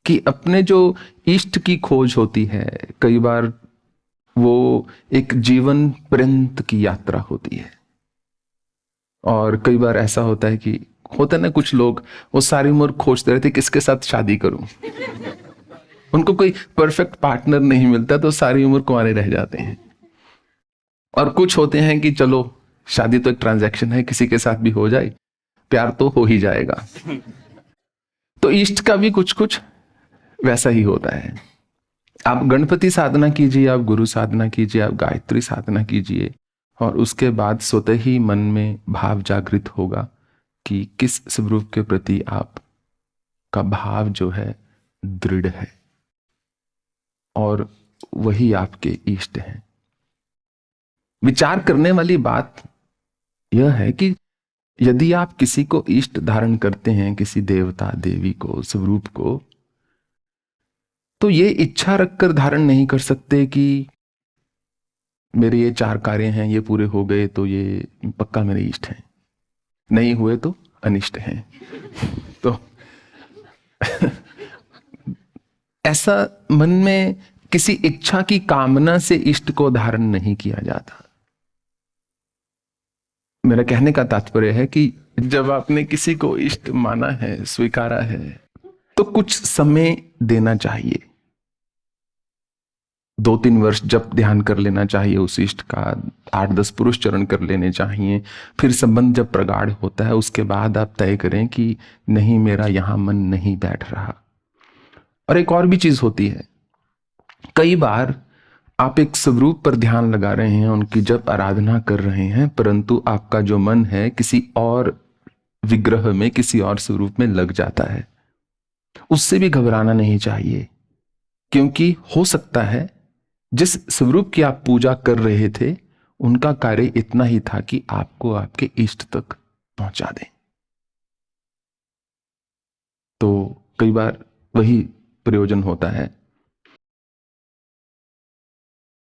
कि अपने जो इष्ट की खोज होती है, कई बार वो एक जीवन पर्यंत की यात्रा होती है। और कई बार ऐसा होता है कि होता है ना, कुछ लोग वो सारी उम्र खोजते रहते किसके साथ शादी करूं। उनको कोई परफेक्ट पार्टनर नहीं मिलता तो सारी उम्र कुंवारे रह जाते हैं। और कुछ होते हैं कि चलो शादी तो एक ट्रांजैक्शन है, किसी के साथ भी हो जाए, प्यार तो हो ही जाएगा। तो इष्ट का भी कुछ कुछ वैसा ही होता है। आप गणपति साधना कीजिए, आप गुरु साधना कीजिए, आप गायत्री साधना कीजिए, और उसके बाद स्वतः ही मन में भाव जागृत होगा कि किस स्वरूप के प्रति आप का भाव जो है दृढ़ है, और वही आपके इष्ट हैं। विचार करने वाली बात यह है कि यदि आप किसी को इष्ट धारण करते हैं, किसी देवता देवी को, स्वरूप को, तो ये इच्छा रखकर धारण नहीं कर सकते कि मेरे ये 4 कार्य हैं, ये पूरे हो गए तो ये पक्का मेरे इष्ट हैं, नहीं हुए तो अनिष्ट हैं। तो ऐसा मन में किसी इच्छा की कामना से इष्ट को धारण नहीं किया जाता। मेरा कहने का तात्पर्य है कि जब आपने किसी को इष्ट माना है, स्वीकारा है, तो कुछ समय देना चाहिए। 2-3 वर्ष जब ध्यान कर लेना चाहिए उस इष्ट का, 8-10 पुरुष चरण कर लेने चाहिए। फिर संबंध जब प्रगाढ़ होता है उसके बाद आप तय करें कि नहीं, मेरा यहां मन नहीं बैठ रहा। और एक और भी चीज होती है, कई बार आप एक स्वरूप पर ध्यान लगा रहे हैं, उनकी जब आराधना कर रहे हैं, परंतु आपका जो मन है किसी और विग्रह में, किसी और स्वरूप में लग जाता है। उससे भी घबराना नहीं चाहिए, क्योंकि हो सकता है जिस स्वरूप की आप पूजा कर रहे थे उनका कार्य इतना ही था कि आपको आपके इष्ट तक पहुंचा दें। तो कई बार वही प्रयोजन होता है